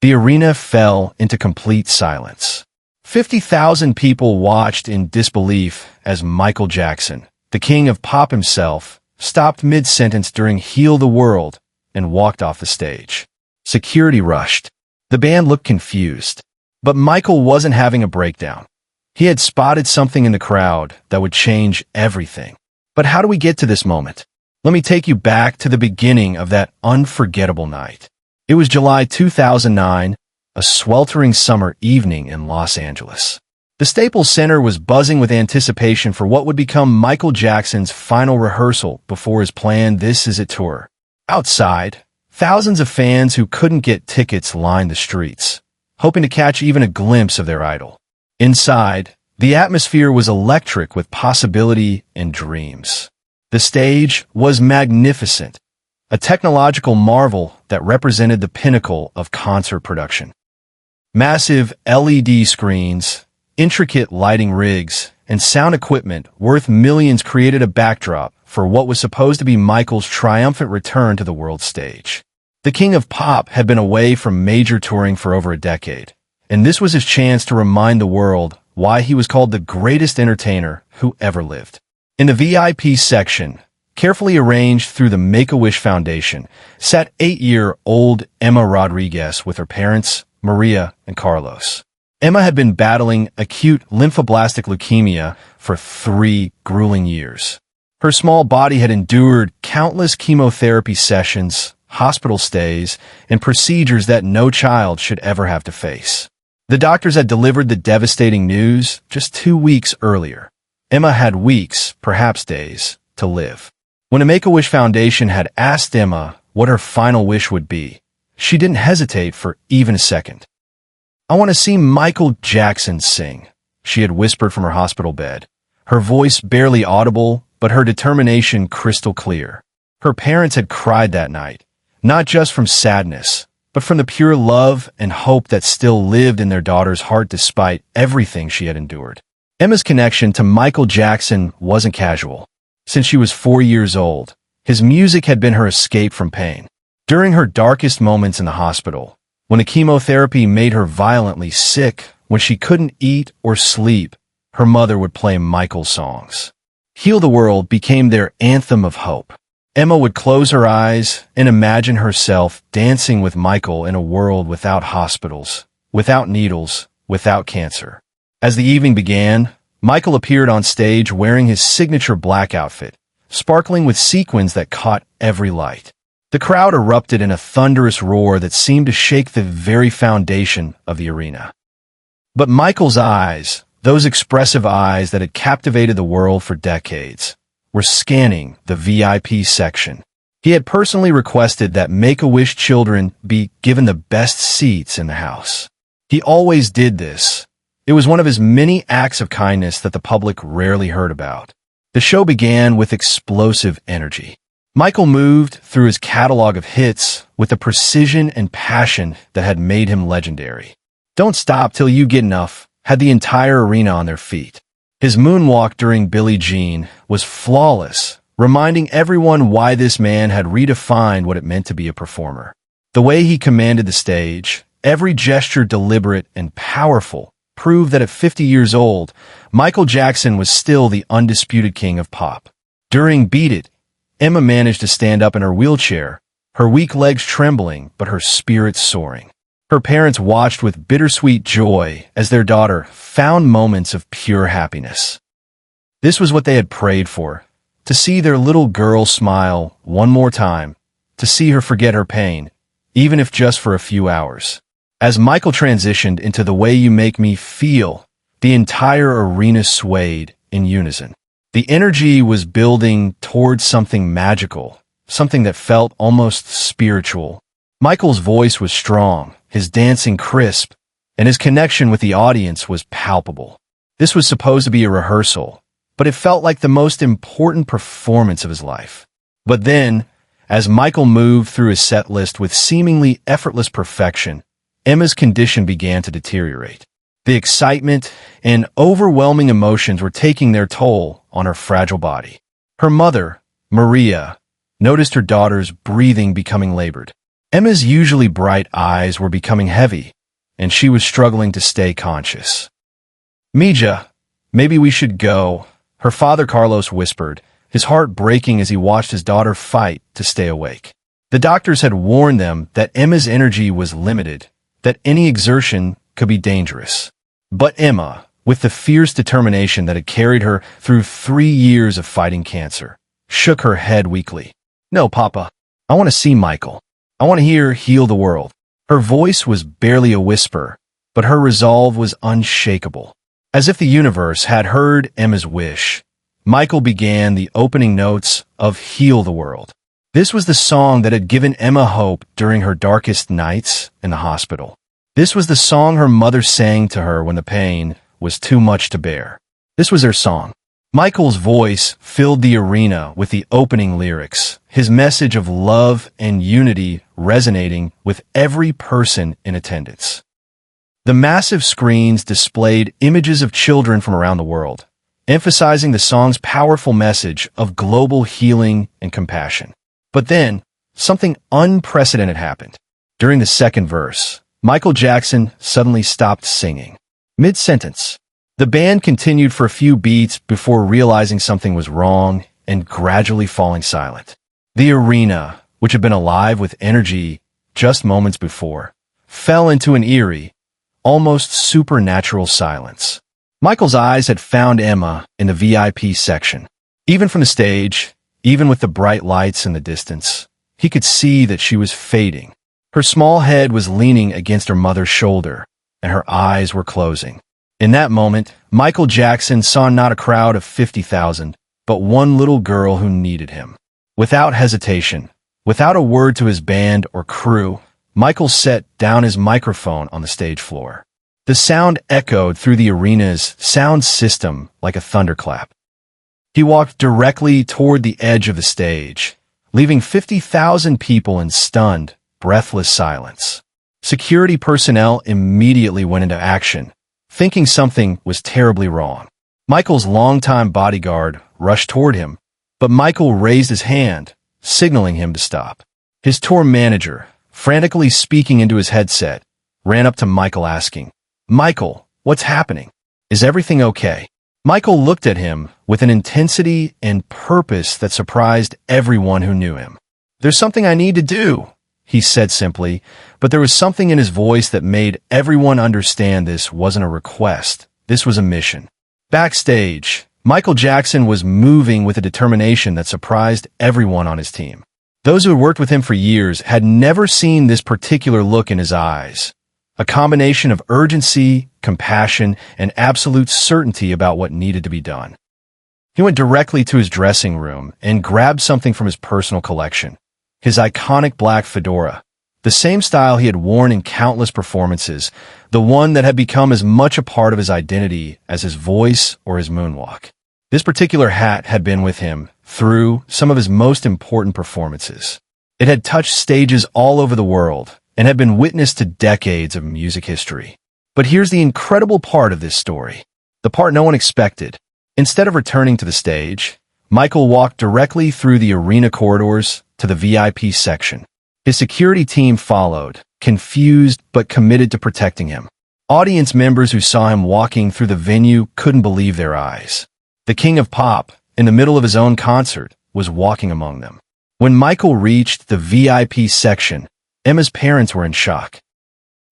The arena fell into complete silence. 50,000 people watched in disbelief as Michael Jackson, the king of pop himself, stopped mid-sentence during Heal the World and walked off the stage. Security rushed. The band looked confused. But Michael wasn't having a breakdown. He had spotted something in the crowd that would change everything. But how do we get to this moment? Let me take you back to the beginning of that unforgettable night. It was July 2009, a sweltering summer evening in Los Angeles. The Staples Center was buzzing with anticipation for what would become Michael Jackson's final rehearsal before his planned This Is It tour. Outside, thousands of fans who couldn't get tickets lined the streets, hoping to catch even a glimpse of their idol. Inside, the atmosphere was electric with possibility and dreams. The stage was magnificent, a technological marvel that represented the pinnacle of concert production. Massive LED screens, intricate lighting rigs, and sound equipment worth millions created a backdrop for what was supposed to be Michael's triumphant return to the world stage. The king of pop had been away from major touring for over a decade, and this was his chance to remind the world why he was called the greatest entertainer who ever lived. In the VIP section, carefully arranged through the Make-A-Wish Foundation, sat 8-year-old Emma Rodriguez with her parents, Maria and Carlos. Emma had been battling acute lymphoblastic leukemia for 3 grueling years. Her small body had endured countless chemotherapy sessions, hospital stays, and procedures that no child should ever have to face. The doctors had delivered the devastating news just 2 weeks earlier. Emma had weeks, perhaps days, to live. When the Make-A-Wish Foundation had asked Emma what her final wish would be, she didn't hesitate for even a second. "I want to see Michael Jackson sing," she had whispered from her hospital bed, her voice barely audible, but her determination crystal clear. Her parents had cried that night, not just from sadness, but from the pure love and hope that still lived in their daughter's heart despite everything she had endured. Emma's connection to Michael Jackson wasn't casual. Since she was 4 years old, his music had been her escape from pain. During her darkest moments in the hospital, when the chemotherapy made her violently sick, when she couldn't eat or sleep, her mother would play Michael's songs. Heal the World became their anthem of hope. Emma would close her eyes and imagine herself dancing with Michael in a world without hospitals, without needles, without cancer. As the evening began, Michael appeared on stage wearing his signature black outfit, sparkling with sequins that caught every light. The crowd erupted in a thunderous roar that seemed to shake the very foundation of the arena. But Michael's eyes, those expressive eyes that had captivated the world for decades, were scanning the VIP section. He had personally requested that Make-A-Wish children be given the best seats in the house. He always did this. It was one of his many acts of kindness that the public rarely heard about. The show began with explosive energy. Michael moved through his catalog of hits with the precision and passion that had made him legendary. Don't Stop Till You Get Enough had the entire arena on their feet. His moonwalk during Billie Jean was flawless, reminding everyone why this man had redefined what it meant to be a performer. The way he commanded the stage, every gesture deliberate and powerful, proved that at 50 years old, Michael Jackson was still the undisputed king of pop. During Beat It, Emma managed to stand up in her wheelchair, her weak legs trembling but her spirits soaring. Her parents watched with bittersweet joy as their daughter found moments of pure happiness. This was what they had prayed for, to see their little girl smile one more time, to see her forget her pain, even if just for a few hours. As Michael transitioned into The Way You Make Me Feel, the entire arena swayed in unison. The energy was building towards something magical, something that felt almost spiritual. Michael's voice was strong, his dancing crisp, and his connection with the audience was palpable. This was supposed to be a rehearsal, but it felt like the most important performance of his life. But then, as Michael moved through his set list with seemingly effortless perfection, Emma's condition began to deteriorate. The excitement and overwhelming emotions were taking their toll on her fragile body. Her mother, Maria, noticed her daughter's breathing becoming labored. Emma's usually bright eyes were becoming heavy, and she was struggling to stay conscious. "Mija, maybe we should go," her father Carlos whispered, his heart breaking as he watched his daughter fight to stay awake. The doctors had warned them that Emma's energy was limited, that any exertion could be dangerous. But Emma, with the fierce determination that had carried her through 3 years of fighting cancer, shook her head weakly. "No, Papa. I want to see Michael. I want to hear Heal the World." Her voice was barely a whisper, but her resolve was unshakable. As if the universe had heard Emma's wish, Michael began the opening notes of Heal the World. This was the song that had given Emma hope during her darkest nights in the hospital. This was the song her mother sang to her when the pain was too much to bear. This was her song. Michael's voice filled the arena with the opening lyrics, his message of love and unity resonating with every person in attendance. The massive screens displayed images of children from around the world, emphasizing the song's powerful message of global healing and compassion. But then, something unprecedented happened. During the second verse, Michael Jackson suddenly stopped singing. Mid-sentence. The band continued for a few beats before realizing something was wrong and gradually falling silent. The arena, which had been alive with energy just moments before, fell into an eerie, almost supernatural silence. Michael's eyes had found Emma in the VIP section. Even from the stage, even with the bright lights in the distance, he could see that she was fading. Her small head was leaning against her mother's shoulder, and her eyes were closing. In that moment, Michael Jackson saw not a crowd of 50,000, but one little girl who needed him. Without hesitation, without a word to his band or crew, Michael set down his microphone on the stage floor. The sound echoed through the arena's sound system like a thunderclap. He walked directly toward the edge of the stage, leaving 50,000 people in stunned, breathless silence. Security personnel immediately went into action, thinking something was terribly wrong. Michael's longtime bodyguard rushed toward him, but Michael raised his hand, signaling him to stop. His tour manager, frantically speaking into his headset, ran up to Michael asking, "Michael, what's happening? Is everything okay?" Michael looked at him with an intensity and purpose that surprised everyone who knew him. "There's something I need to do," he said simply, but there was something in his voice that made everyone understand this wasn't a request, this was a mission. Backstage, Michael Jackson was moving with a determination that surprised everyone on his team. Those who had worked with him for years had never seen this particular look in his eyes, a combination of urgency, compassion, and absolute certainty about what needed to be done. He went directly to his dressing room and grabbed something from his personal collection. His iconic black fedora, the same style he had worn in countless performances, the one that had become as much a part of his identity as his voice or his moonwalk. This particular hat had been with him through some of his most important performances. It had touched stages all over the world and had been witness to decades of music history. But here's the incredible part of this story, the part no one expected. Instead of returning to the stage, Michael walked directly through the arena corridors to the VIP section. His security team followed, confused but committed to protecting him. Audience members who saw him walking through the venue couldn't believe their eyes. The king of pop, in the middle of his own concert, was walking among them. When Michael reached the VIP section, Emma's parents were in shock.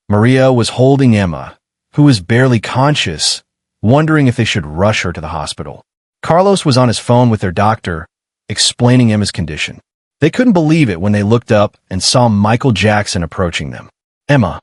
Maria was holding Emma, who was barely conscious, wondering if they should rush her to the hospital. Carlos was on his phone with their doctor, explaining Emma's condition. They couldn't believe it when they looked up and saw Michael Jackson approaching them. "Emma,"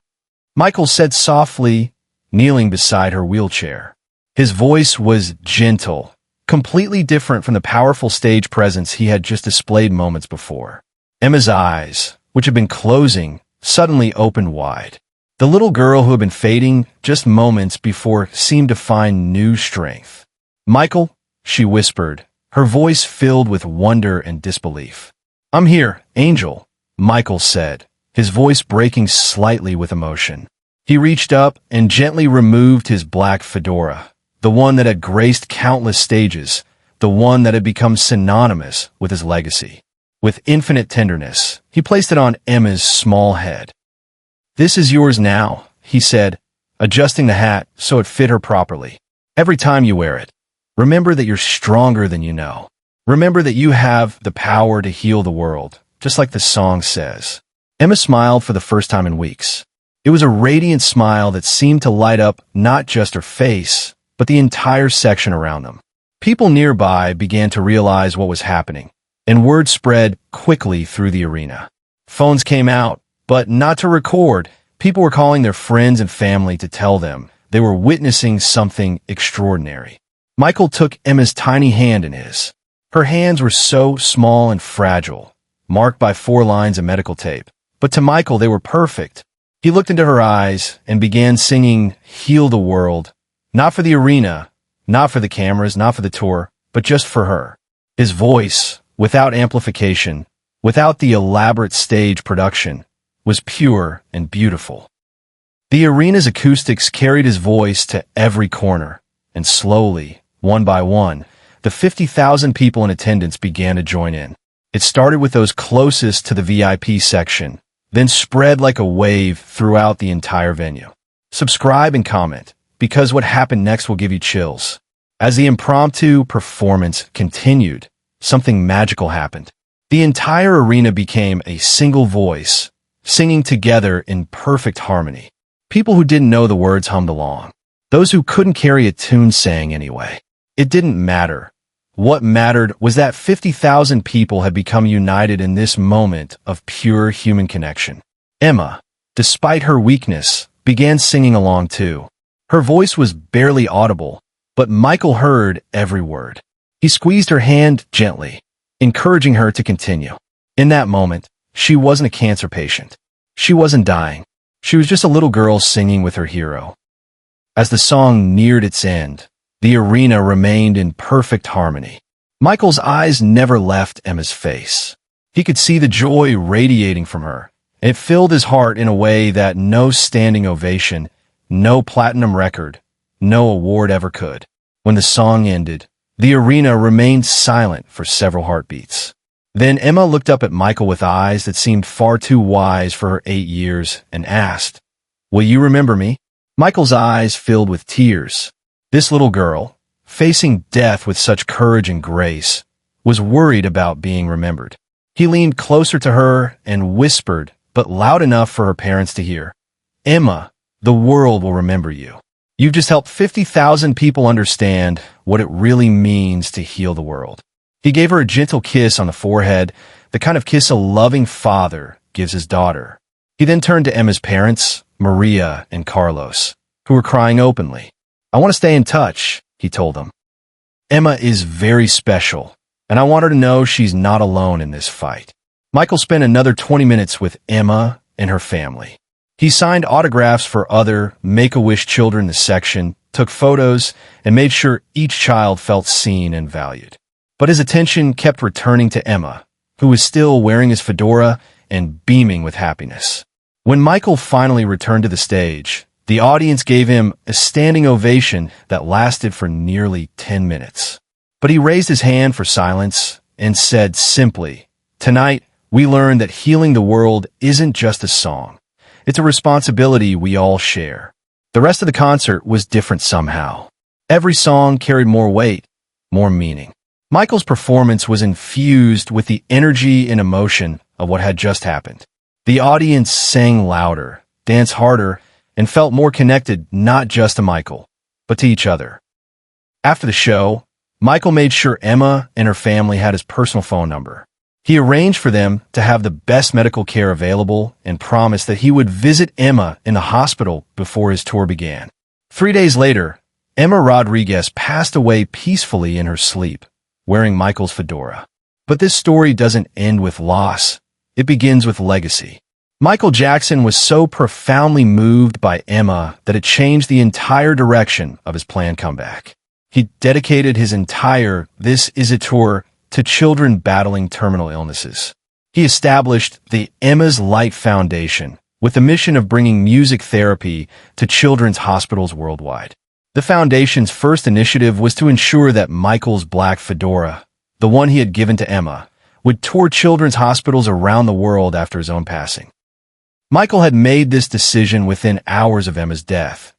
Michael said softly, kneeling beside her wheelchair. His voice was gentle, completely different from the powerful stage presence he had just displayed moments before. Emma's eyes, which had been closing, suddenly opened wide. The little girl who had been fading just moments before seemed to find new strength. "Michael," she whispered, her voice filled with wonder and disbelief. "I'm here, Angel," Michael said, his voice breaking slightly with emotion. He reached up and gently removed his black fedora, the one that had graced countless stages, the one that had become synonymous with his legacy. With infinite tenderness, he placed it on Emma's small head. "This is yours now," he said, adjusting the hat so it fit her properly. "Every time you wear it, remember that you're stronger than you know. Remember that you have the power to heal the world, just like the song says." Emma smiled for the first time in weeks. It was a radiant smile that seemed to light up not just her face, but the entire section around them. People nearby began to realize what was happening, and word spread quickly through the arena. Phones came out, but not to record. People were calling their friends and family to tell them they were witnessing something extraordinary. Michael took Emma's tiny hand in his. Her hands were so small and fragile, marked by 4 lines of medical tape. But to Michael, they were perfect. He looked into her eyes and began singing "Heal the World," not for the arena, not for the cameras, not for the tour, but just for her. His voice, without amplification, without the elaborate stage production, was pure and beautiful. The arena's acoustics carried his voice to every corner, and slowly, one by one, the 50,000 people in attendance began to join in. It started with those closest to the VIP section, then spread like a wave throughout the entire venue. Subscribe and comment, because what happened next will give you chills. As the impromptu performance continued, something magical happened. The entire arena became a single voice, singing together in perfect harmony. People who didn't know the words hummed along. Those who couldn't carry a tune sang anyway. It didn't matter. What mattered was that 50,000 people had become united in this moment of pure human connection. Emma, despite her weakness, began singing along too. Her voice was barely audible, but Michael heard every word. He squeezed her hand gently, encouraging her to continue. In that moment, she wasn't a cancer patient. She wasn't dying. She was just a little girl singing with her hero. As the song neared its end, the arena remained in perfect harmony. Michael's eyes never left Emma's face. He could see the joy radiating from her. It filled his heart in a way that no standing ovation, no platinum record, no award ever could. When the song ended, the arena remained silent for several heartbeats. Then Emma looked up at Michael with eyes that seemed far too wise for her 8 years and asked, "Will you remember me?" Michael's eyes filled with tears. This little girl, facing death with such courage and grace, was worried about being remembered. He leaned closer to her and whispered, but loud enough for her parents to hear, "Emma, the world will remember you. You've just helped 50,000 people understand what it really means to heal the world." He gave her a gentle kiss on the forehead, the kind of kiss a loving father gives his daughter. He then turned to Emma's parents, Maria and Carlos, who were crying openly. "I want to stay in touch," he told them. "Emma is very special, and I want her to know she's not alone in this fight." Michael spent another 20 minutes with Emma and her family. He signed autographs for other Make-A-Wish children in the section, took photos, and made sure each child felt seen and valued. But his attention kept returning to Emma, who was still wearing his fedora and beaming with happiness. When Michael finally returned to the stage, the audience gave him a standing ovation that lasted for nearly 10 minutes. But he raised his hand for silence and said simply, "Tonight, we learned that healing the world isn't just a song. It's a responsibility we all share." The rest of the concert was different somehow. Every song carried more weight, more meaning. Michael's performance was infused with the energy and emotion of what had just happened. The audience sang louder, danced harder, and felt more connected not just to Michael, but to each other. After the show, Michael made sure Emma and her family had his personal phone number. He arranged for them to have the best medical care available and promised that he would visit Emma in the hospital before his tour began. 3 days later, Emma Rodriguez passed away peacefully in her sleep, wearing Michael's fedora. But this story doesn't end with loss. It begins with legacy. Michael Jackson was so profoundly moved by Emma that it changed the entire direction of his planned comeback. He dedicated his entire This Is a Tour to children battling terminal illnesses. He established the Emma's Light Foundation with the mission of bringing music therapy to children's hospitals worldwide. The foundation's first initiative was to ensure that Michael's black fedora, the one he had given to Emma, would tour children's hospitals around the world after his own passing. Michael had made this decision within hours of Emma's death,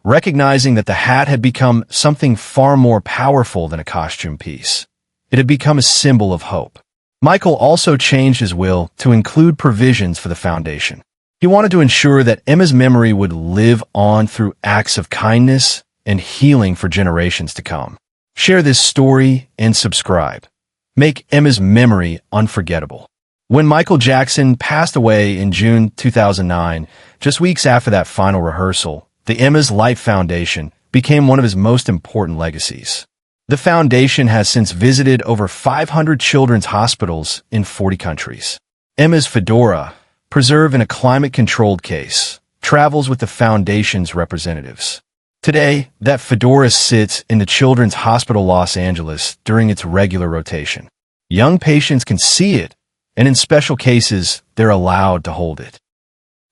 recognizing that the hat had become something far more powerful than a costume piece. It had become a symbol of hope. Michael also changed his will to include provisions for the foundation. He wanted to ensure that Emma's memory would live on through acts of kindness and healing for generations to come. Share this story and subscribe. Make Emma's memory unforgettable. When Michael Jackson passed away in June 2009, just weeks after that final rehearsal, the Emma's Life Foundation became one of his most important legacies. The foundation has since visited over 500 children's hospitals in 40 countries. Emma's fedora, preserved in a climate-controlled case, travels with the foundation's representatives. Today, that fedora sits in the Children's Hospital Los Angeles during its regular rotation. Young patients can see it, and in special cases, they're allowed to hold it.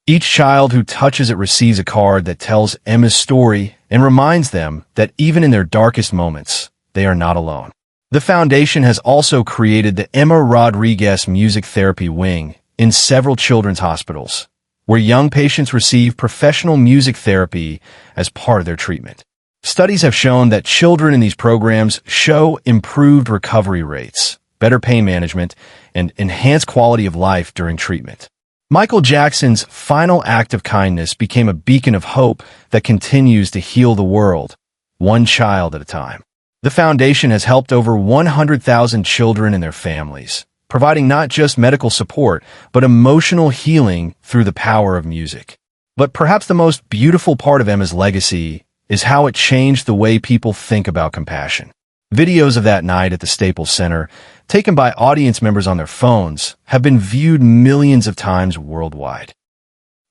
Each child who touches it receives a card that tells Emma's story and reminds them that even in their darkest moments, they are not alone. The foundation has also created the Emma Rodriguez Music Therapy Wing in several children's hospitals, where young patients receive professional music therapy as part of their treatment. Studies have shown that children in these programs show improved recovery rates, better pain management, and enhanced quality of life during treatment. Michael Jackson's final act of kindness became a beacon of hope that continues to heal the world, one child at a time. The foundation has helped over 100,000 children and their families, providing not just medical support, but emotional healing through the power of music. But perhaps the most beautiful part of Emma's legacy is how it changed the way people think about compassion. Videos of that night at the Staples Center, taken by audience members on their phones, have been viewed millions of times worldwide.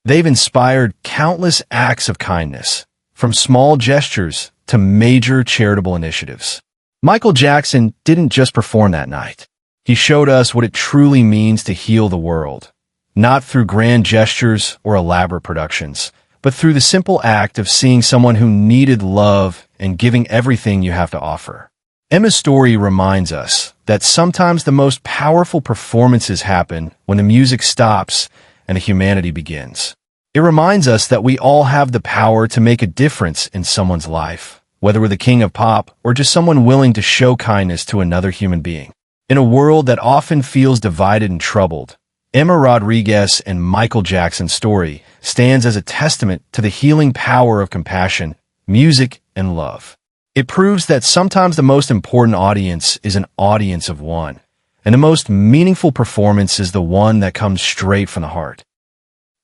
They've inspired countless acts of kindness, from small gestures to major charitable initiatives. Michael Jackson didn't just perform that night. He showed us what it truly means to heal the world, not through grand gestures or elaborate productions, but through the simple act of seeing someone who needed love and giving everything you have to offer. Emma's story reminds us that sometimes the most powerful performances happen when the music stops and the humanity begins. It reminds us that we all have the power to make a difference in someone's life, whether we're the king of pop or just someone willing to show kindness to another human being. In a world that often feels divided and troubled, Emma Rodriguez and Michael Jackson's story stands as a testament to the healing power of compassion, music, and love. It proves that sometimes the most important audience is an audience of one, and the most meaningful performance is the one that comes straight from the heart.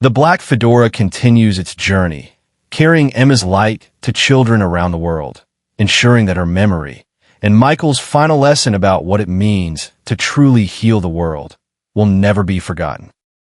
The Black Fedora continues its journey, carrying Emma's light to children around the world, ensuring that her memory and Michael's final lesson about what it means to truly heal the world will never be forgotten.